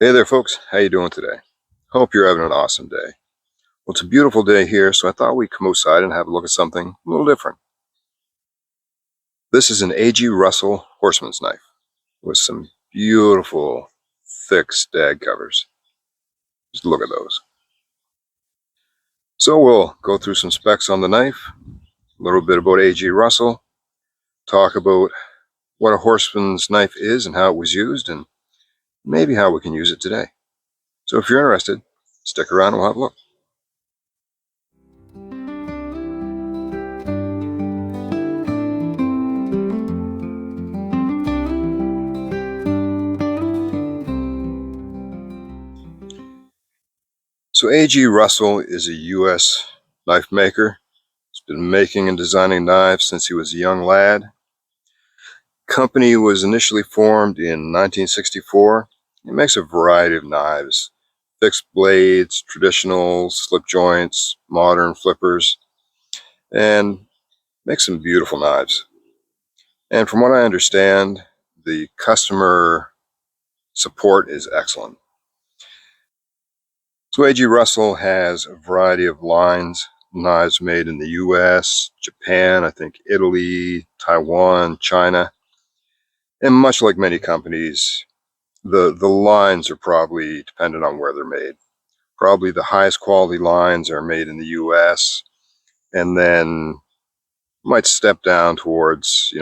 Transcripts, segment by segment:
Hey there folks, how you doing today? Hope you're having an awesome day. Well, it's a beautiful day here, so I thought we'd come outside and have a look at something a little different. This is an A.G. Russell Horseman's knife with some beautiful thick stag covers. Just look at those. So we'll go through some specs on the knife, a little bit about A.G. Russell, talk about what a horseman's knife is and how it was used, and maybe how we can use it today. So if you're interested, stick around and we'll have a look. So A.G. Russell is a U.S. knife maker. He's been making and designing knives since he was a young lad. Company was initially formed in 1964. It makes a variety of knives, fixed blades, traditional slip joints, modern flippers, and makes some beautiful knives. And from what I understand, the customer support is excellent. So A.G. Russell has a variety of lines, knives made in the US, Japan, I think Italy, Taiwan, China. And much like many companies, the lines are probably dependent on where they're made. Probably the highest quality lines are made in the US, and then might step down towards,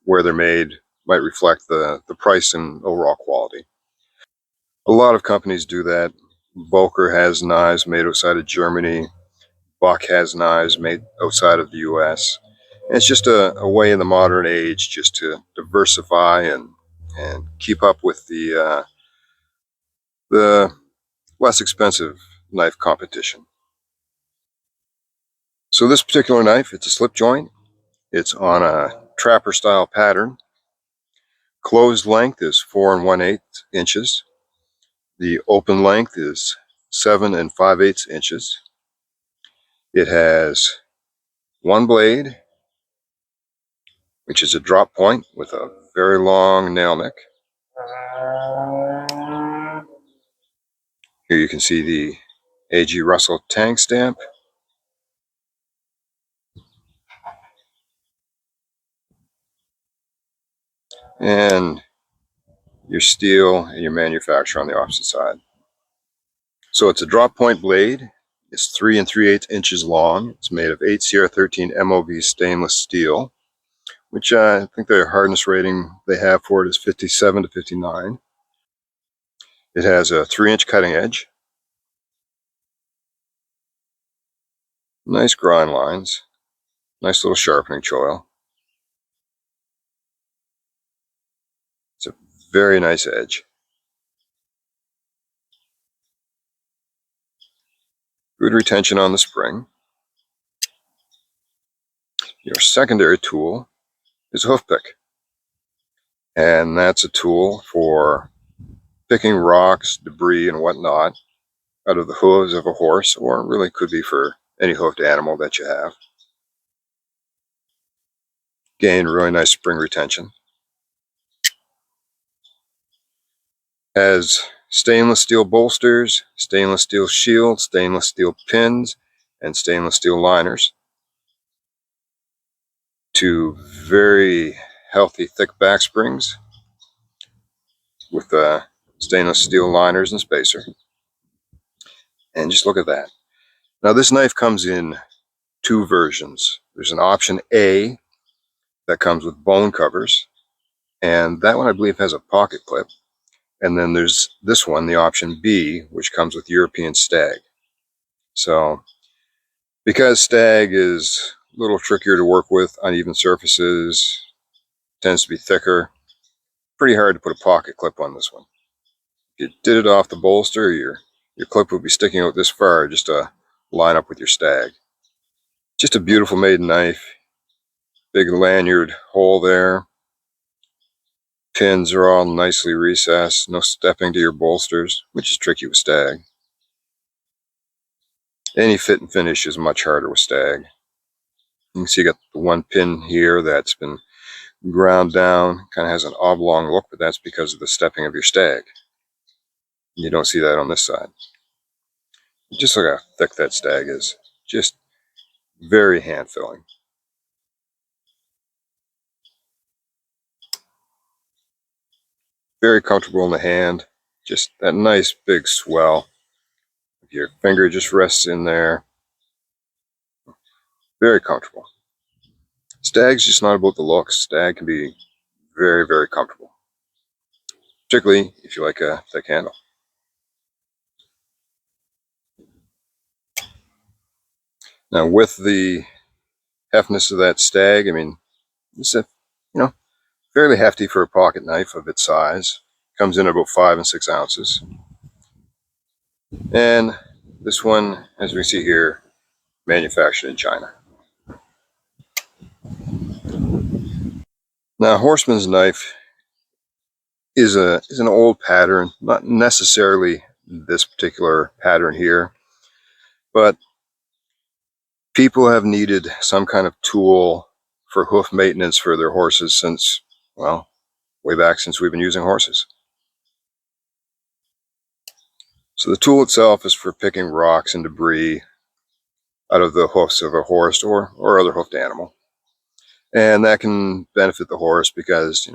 where they're made, might reflect the price and overall quality. A lot of companies do that. Volker has knives made outside of Germany. Buck has knives made outside of the US. And it's just a way in the modern age just to diversify and keep up with the less expensive knife competition. So this particular knife, it's a slip joint. It's on a trapper style pattern. Closed length is 4 1/8 inches. The open length is 7 5/8 inches. It has one blade, which is a drop point with a very long nail nick. Here you can see the A.G. Russell tag stamp. And your steel and your manufacturer on the opposite side. So it's a drop point blade. It's 3 3/8 inches long. It's made of 8 Sierra 13 MOV stainless steel, which I think the hardness rating they have for it is 57 to 59. It has a 3-inch cutting edge. Nice grind lines. Nice little sharpening choil. It's a very nice edge. Good retention on the spring. Your secondary tool is a hoof pick. And that's a tool for picking rocks, debris, and whatnot out of the hooves of a horse, or it really could be for any hoofed animal that you have. Gain really nice spring retention. Has stainless steel bolsters, stainless steel shield, stainless steel pins, and stainless steel liners. Two very healthy thick back springs with stainless steel liners and spacer. And just look at that. Now this knife comes in two versions. There's an option A that comes with bone covers, and that one I believe has a pocket clip. And then there's this one, the option B, which comes with European stag. So because stag is a little trickier to work with, uneven surfaces, tends to be thicker, pretty hard to put a pocket clip on this one. If you did it off the bolster, your clip would be sticking out this far just to line up with your stag. Just a beautiful maiden knife. Big lanyard hole there. Pins are all nicely recessed, no stepping to your bolsters, which is tricky with stag. Any fit and finish is much harder with stag. You can see you got the one pin here that's been ground down, kind of has an oblong look, but that's because of the stepping of your stag. You don't see that on this side. Just look how thick that stag is. Just very hand-filling. Very comfortable in the hand. Just that nice big swell. Your finger just rests in there. Very comfortable. Stag's just not about the looks. Stag can be very, very comfortable. Particularly if you like a thick handle. Now with the heftiness of that stag, I mean, it's a, fairly hefty for a pocket knife of its size. Comes in at about 5 and 6 ounces. And this one, as we see here, manufactured in China. Now, Horseman's knife is an old pattern, not necessarily this particular pattern here, but people have needed some kind of tool for hoof maintenance for their horses since, well, way back since we've been using horses. So the tool itself is for picking rocks and debris out of the hoofs of a horse or other hoofed animal. And that can benefit the horse because,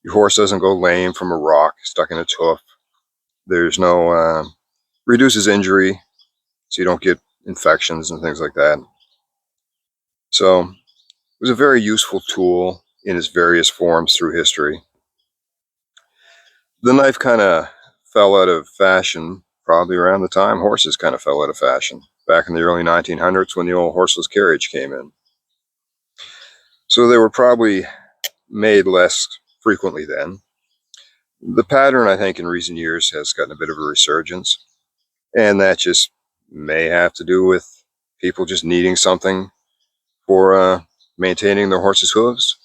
your horse doesn't go lame from a rock stuck in its hoof. There's no, reduces injury, so you don't get infections and things like that. So it was a very useful tool in its various forms through history. The knife kind of fell out of fashion probably around the time horses kind of fell out of fashion, back in the early 1900s when the old horseless carriage came in. So they were probably made less frequently then. The pattern, I think, in recent years has gotten a bit of a resurgence, and that just may have to do with people just needing something for maintaining their horses' hooves,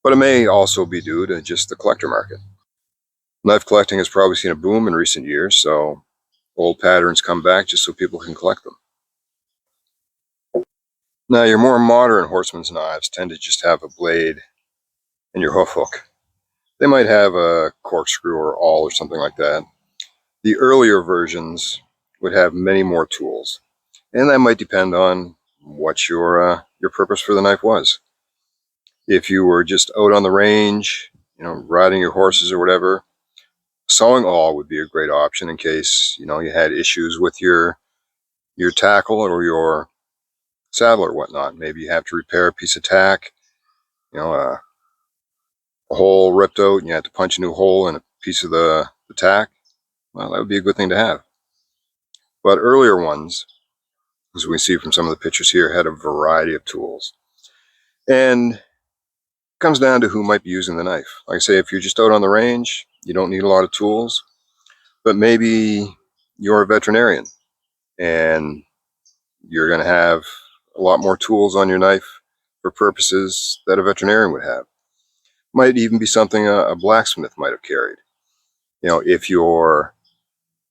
but it may also be due to just the collector market. Knife collecting has probably seen a boom in recent years, so old patterns come back just so people can collect them. Now, your more modern horseman's knives tend to just have a blade and your hoof hook. They might have a corkscrew or awl or something like that. The earlier versions would have many more tools, and that might depend on what your purpose for the knife was. If you were just out on the range, riding your horses or whatever, sawing awl would be a great option in case you had issues with your tackle or your saddle or whatnot. Maybe you have to repair a piece of tack, a hole ripped out and you have to punch a new hole in a piece of the tack. Well, that would be a good thing to have. But earlier ones, as we see from some of the pictures here, had a variety of tools. And it comes down to who might be using the knife. Like I say, if you're just out on the range, you don't need a lot of tools, but maybe you're a veterinarian and you're going to have a lot more tools on your knife for purposes that a veterinarian would have. Might even be something a blacksmith might have carried. If you're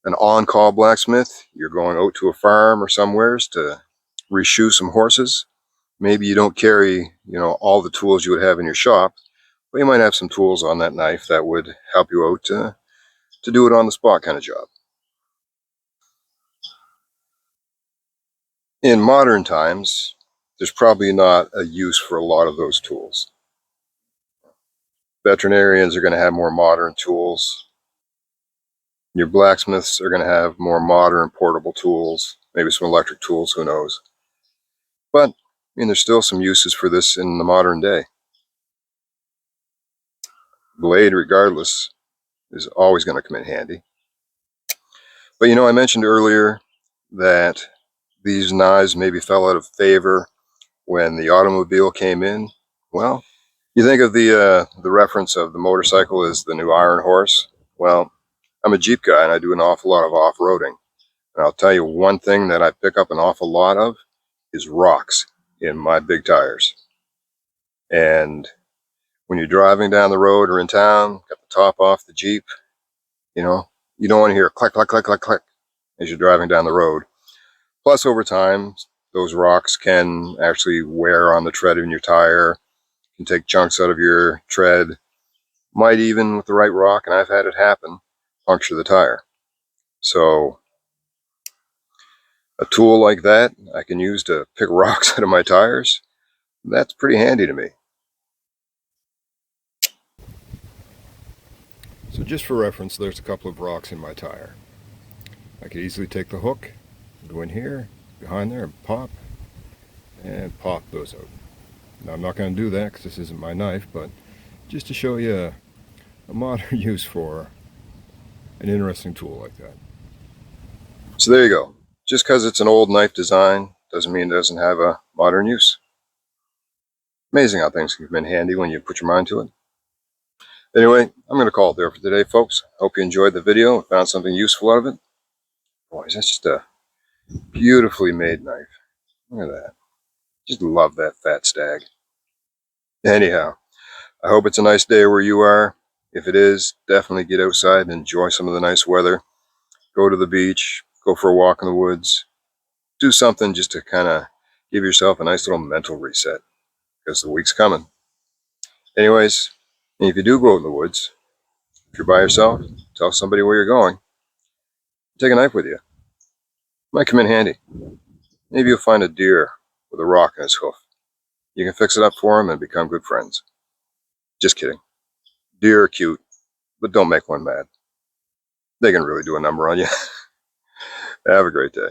an on-call blacksmith, you're going out to a farm or somewheres to reshoe some horses. Maybe you don't carry, all the tools you would have in your shop, but you might have some tools on that knife that would help you out to do it on the spot kind of job. In modern times, there's probably not a use for a lot of those tools. Veterinarians are going to have more modern tools. Your blacksmiths are going to have more modern portable tools, maybe some electric tools, who knows. But, there's still some uses for this in the modern day. Blade, regardless, is always going to come in handy. But, I mentioned earlier that these knives maybe fell out of favor when the automobile came in. Well, you think of the reference of the motorcycle as the new Iron Horse. Well, I'm a Jeep guy and I do an awful lot of off-roading. And I'll tell you one thing that I pick up an awful lot of is rocks in my big tires. And when you're driving down the road or in town, got the top off the Jeep, you don't want to hear click, click, click, click, click as you're driving down the road. Plus, over time, those rocks can actually wear on the tread in your tire, can take chunks out of your tread, might even, with the right rock, and I've had it happen, puncture the tire. So a tool like that I can use to pick rocks out of my tires, that's pretty handy to me. So just for reference, there's a couple of rocks in my tire. I could easily take the hook, go in here, behind there, and pop those out. Now I'm not going to do that because this isn't my knife, but just to show you a modern use for an interesting tool like that. So there you go. Just because it's an old knife design doesn't mean it doesn't have a modern use. Amazing how things can come in handy when you put your mind to it. Anyway, I'm going to call it there for today, folks. Hope you enjoyed the video and found something useful out of it. Boys, that's just a beautifully made knife. Look at that. Just love that fat stag. Anyhow, I hope it's a nice day where you are. If it is, definitely get outside and enjoy some of the nice weather. Go to the beach, go for a walk in the woods. Do something just to kind of give yourself a nice little mental reset, because the week's coming. Anyways, if you do go out in the woods, if you're by yourself, tell somebody where you're going. Take a knife with you. Might come in handy. Maybe you'll find a deer with a rock in his hoof. You can fix it up for him and become good friends. Just kidding. Deer are cute, but don't make one mad. They can really do a number on you. Have a great day.